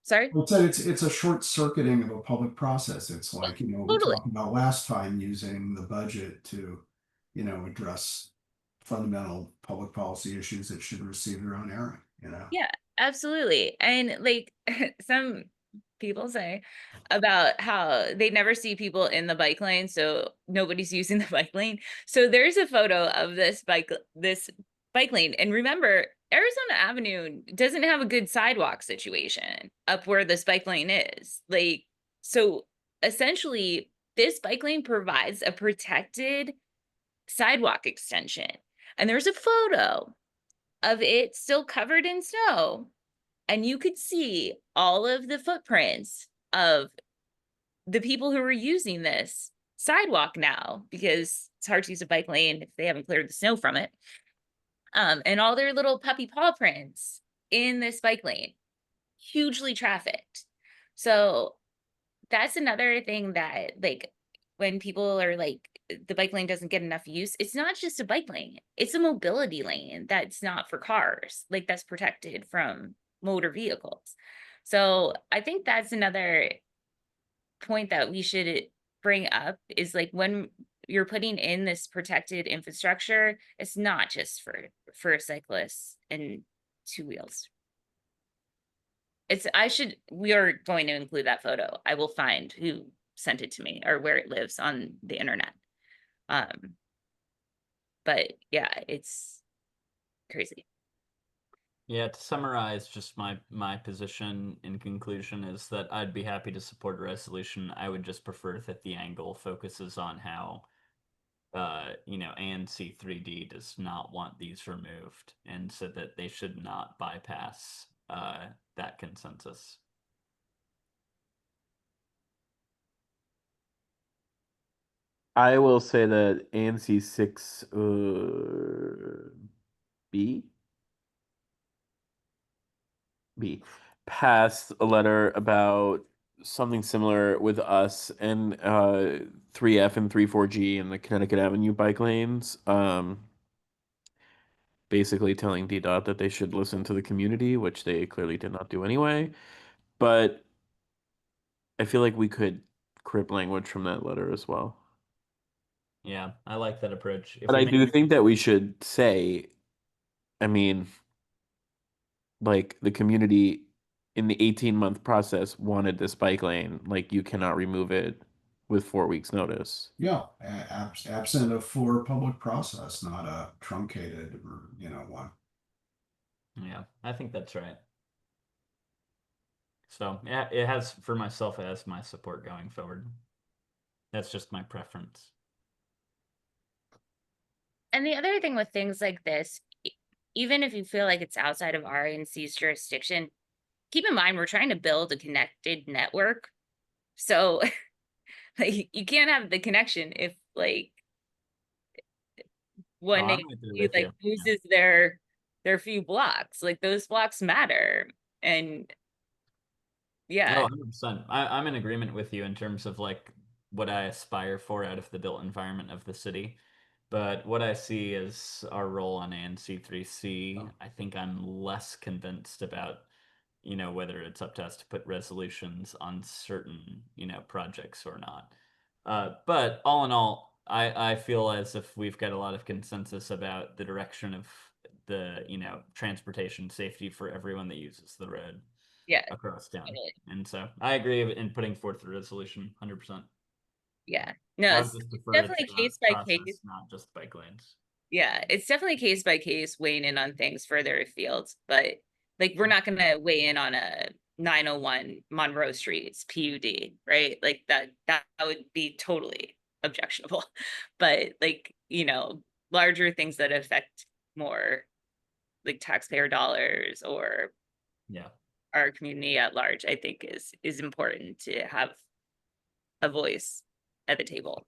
Sorry? I'd say it's a short circuiting of a public process. It's like, we Totally. talked about last time using the budget to, address fundamental public policy issues that should receive their own airing, Yeah, absolutely. And like some people say about how they never see people in the bike lane, so nobody's using the bike lane. So there's a photo of this bike lane. And remember, Arizona Avenue doesn't have a good sidewalk situation up where this bike lane is. Like, so essentially, this bike lane provides a protected sidewalk extension. And there's a photo of it still covered in snow. And you could see all of the footprints of the people who are using this sidewalk now, because it's hard to use a bike lane if they haven't cleared the snow from it. And all their little puppy paw prints in this bike lane, hugely trafficked. So that's another thing that, like, when people are like, the bike lane doesn't get enough use, it's not just a bike lane, it's a mobility lane that's not for cars, like that's protected from motor vehicles. So I think that's another point that we should bring up is like, when you're putting in this protected infrastructure, it's not just for cyclists and two wheels. We are going to include that photo. I will find who sent it to me or where it lives on the internet. But yeah, it's crazy. Yeah, to summarize, just my position in conclusion is that I'd be happy to support a resolution. I would just prefer that the angle focuses on how, ANC3D does not want these removed, and so that they should not bypass that consensus. I will say that ANC6 B passed a letter about something similar with us and 3F and 34G and the Connecticut Avenue bike lanes. Basically telling DDOT that they should listen to the community, which they clearly did not do anyway. But I feel like we could crib language from that letter as well. Yeah, I like that approach. But I do think that we should say, I mean, like the community in the 18-month process wanted this bike lane. Like, you cannot remove it with 4 weeks notice. Yeah, absent a full public process, not a truncated, one. Yeah, I think that's right. So yeah, it has, for myself, it has my support going forward. That's just my preference. And the other thing with things like this, even if you feel like it's outside of RNC's jurisdiction, keep in mind we're trying to build a connected network. So like, you can't have the connection if like one like loses their few blocks. Like, those blocks matter. And yeah. Oh, 100%. I'm in agreement with you in terms of like what I aspire for out of the built environment of the city. But what I see is our role on ANC3C. I think I'm less convinced about, whether it's up to us to put resolutions on certain, projects or not. But all in all, I feel as if we've got a lot of consensus about the direction of the, transportation safety for everyone that uses the road Yeah, across town. totally. And so I agree in putting forth the resolution 100%. Yeah. No, I it's would just prefer definitely it's case by process, case. not just bike lanes. Yeah, it's definitely case by case, weighing in on things further afield. But like, we're not gonna weigh in on a 901 Monroe Street's PUD, right? Like that would be totally objectionable. But like, larger things that affect more like taxpayer dollars or Yeah. our community at large, I think is important to have a voice at the table.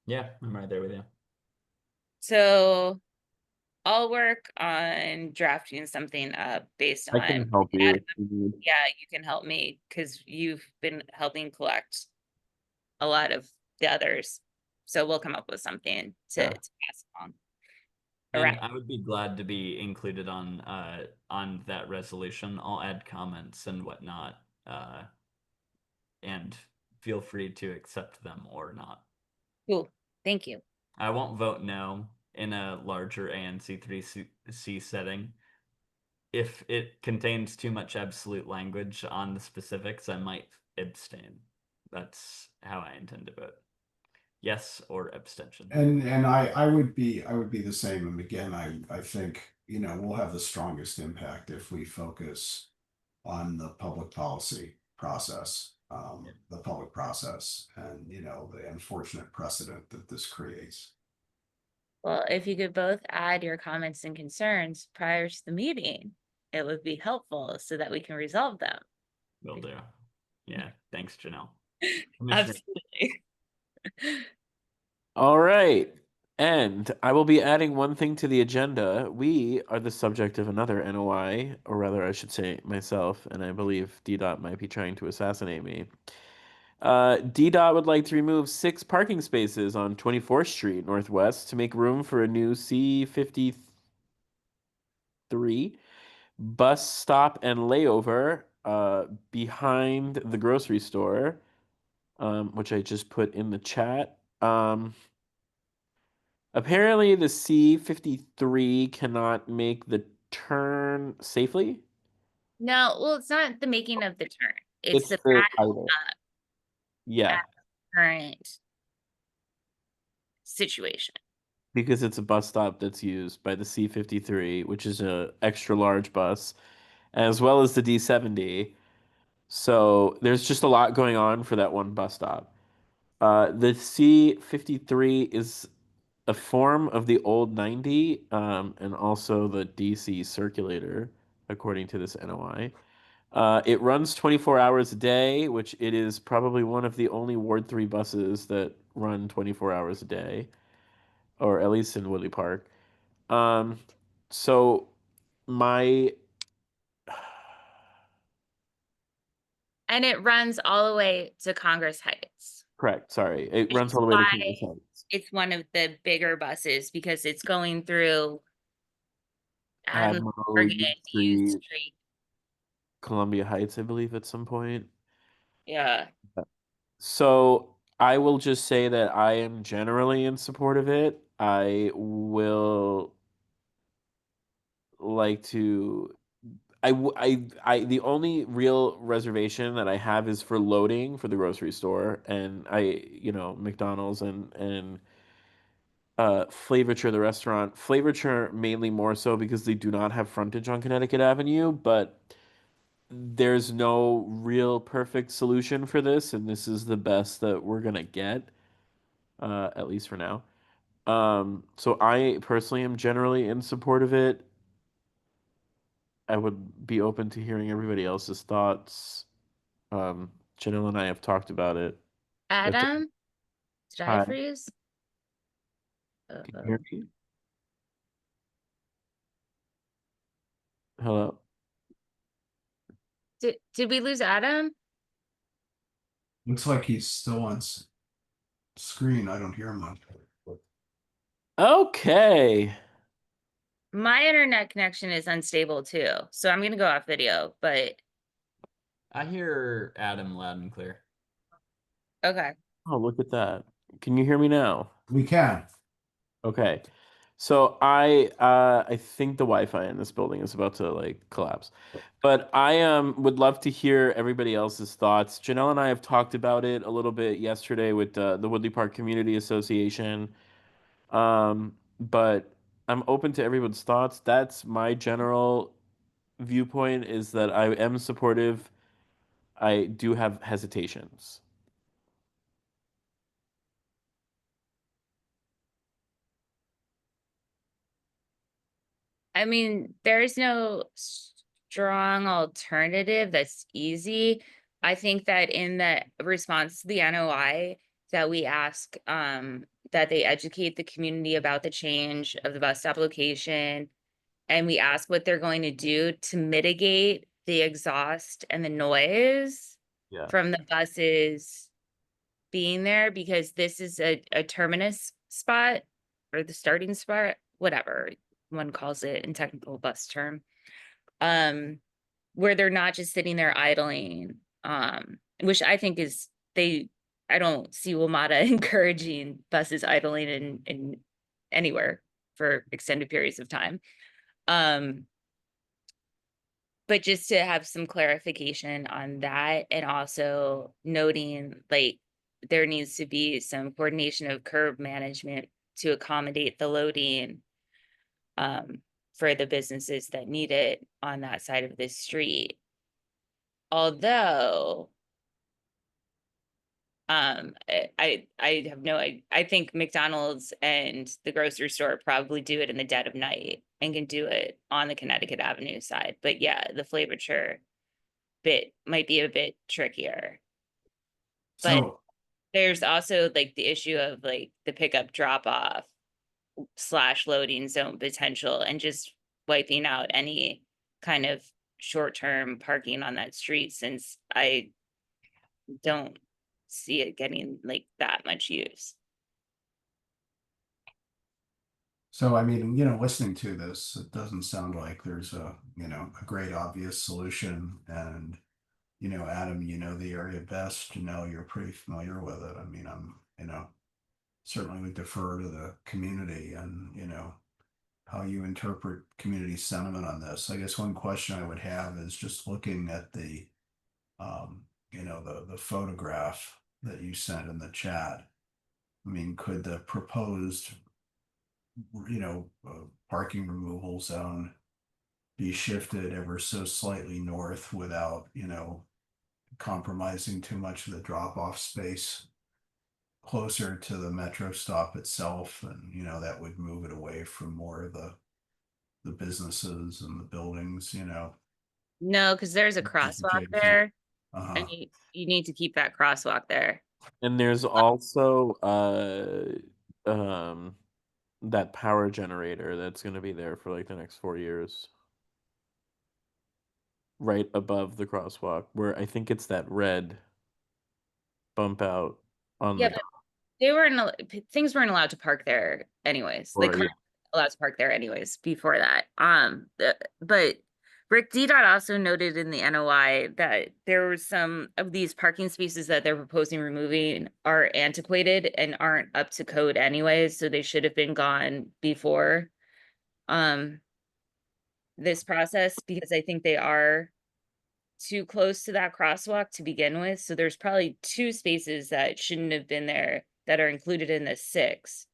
Yeah, I'm right there with you. So I'll work on drafting something up based I on can help you if you need. yeah, you can help me because you've been helping collect a lot of the others. So we'll come up with something to Yeah. pass along. And Right. I would be glad to be included on that resolution. I'll add comments and whatnot. And feel free to accept them or not. Cool. Thank you. I won't vote no in a larger ANC3C setting. If it contains too much absolute language on the specifics, I might abstain. That's how I intend to vote. Yes or abstention. And I would be the same. And again, I think, we'll have the strongest impact if we focus on the public policy process, the public process and, the unfortunate precedent that this creates. Well, if you could both add your comments and concerns prior to the meeting, it would be helpful so that we can resolve them. Will do. Yeah. Thanks, Janelle. Absolutely. All right. And I will be adding one thing to the agenda. We are the subject of another NOI, or rather, I should say myself, and I believe DDOT might be trying to assassinate me. DDOT would like to remove 6 parking spaces on 24th Street Northwest to make room for a new C53 bus stop and layover behind the grocery store, which I just put in the chat. Apparently, the C53 cannot make the turn safely. No, well, it's not the making of the turn. It's the the backing title. up Yeah, at current situation. because it's a bus stop that's used by the C53, which is a extra large bus, as well as the D70. So there's just a lot going on for that one bus stop. The C53 is a form of the old 90, and also the DC circulator, according to this NOI. It runs 24 hours a day, which it is probably one of the only Ward 3 buses that run 24 hours a day, or at least in Woodley Park. So my And it runs all the way to Congress Heights. correct, sorry, it Which runs is all the way to why Congress Heights. it's one of the bigger buses because it's going through Admiral, Morgan, U U Street, Street. Columbia Heights, I believe, at some point. Yeah. So I will just say that I am generally in support of it. I will like to. The only real reservation that I have is for loading for the grocery store, and McDonald's and Flavorture, the restaurant. Flavorture mainly more so because they do not have frontage on Connecticut Avenue, but there's no real perfect solution for this, and this is the best that we're gonna get, at least for now. So I personally am generally in support of it. I would be open to hearing everybody else's thoughts. Janelle and I have talked about it. Adam, did I Hi, freeze? can you hear me? Hello? Did we lose Adam? Looks like he's still on screen. I don't hear him much. Okay. My internet connection is unstable too, so I'm gonna go off video, but I hear Adam loud and clear. okay. Oh, look at that. Can you hear me now? We can. Okay. So I think the Wi-Fi in this building is about to like collapse. But I would love to hear everybody else's thoughts. Janelle and I have talked about it a little bit yesterday with the Woodley Park Community Association. But I'm open to everyone's thoughts. That's my general viewpoint is that I am supportive. I do have hesitations. I mean, there's no strong alternative that's easy. I think that in the response to the NOI that we ask that they educate the community about the change of the bus stop location, and we ask what they're going to do to mitigate the exhaust and the noise Yeah. from the buses being there, because this is a terminus spot or the starting spot, whatever one calls it in technical bus term, where they're not just sitting there idling, which I think is I don't see WMATA encouraging buses idling in anywhere for extended periods of time. But just to have some clarification on that, and also noting like there needs to be some coordination of curb management to accommodate the loading for the businesses that need it on that side of the street. Although I have no I think McDonald's and the grocery store probably do it in the dead of night and can do it on the Connecticut Avenue side. But yeah, the Flavor bit might be a bit trickier. But So, there's also like the issue of like the pickup drop off / loading zone potential, and just wiping out any kind of short-term parking on that street, since I don't see it getting like that much use. so I mean, listening to this, it doesn't sound like there's a great obvious solution. And, Adam, you know the area best, you're pretty familiar with it. I mean, certainly would defer to the community and, how you interpret community sentiment on this. I guess one question I would have is just looking at the photograph that you sent in the chat. I mean, could the proposed, parking removal zone be shifted ever so slightly north without, compromising too much of the drop off space closer to the metro stop itself? And, that would move it away from more of the businesses and the buildings, No, because there's a crosswalk there, Uh-huh. and you need to keep that crosswalk there. And there's also that power generator that's going to be there for like the next 4 years, right above the crosswalk, where I think it's that red bump out on Yeah, the but things weren't allowed to park there anyways. Like or cars weren't allowed to park there anyways before that. But Rick DDOT also noted in the NOI that there were some of these parking spaces that they're proposing removing are antiquated and aren't up to code anyways, so they should have been gone before this process, because I think they are too close to that crosswalk to begin with. So there's probably 2 spaces that shouldn't have been there that are included in the 6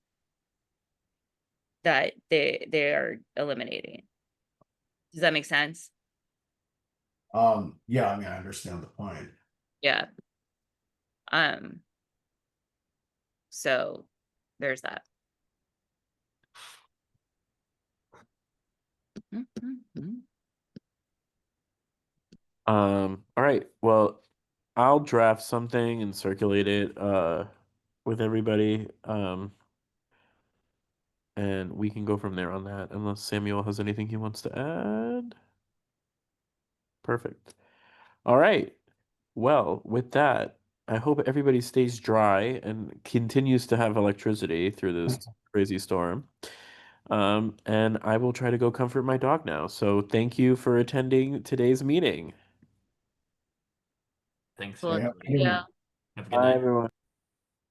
that they are eliminating. Does that make sense? Yeah, I mean, I understand the point. Yeah. So there's that. All right. Well, I'll draft something and circulate it with everybody. And we can go from there on that, unless Samuel has anything he wants to add. Perfect. All right. Well, with that, I hope everybody stays dry and continues to have electricity through this crazy storm. And I will try to go comfort my dog now. So thank you for attending today's meeting. Thanks. Well, everybody. yeah. Have a good Bye, night. everyone.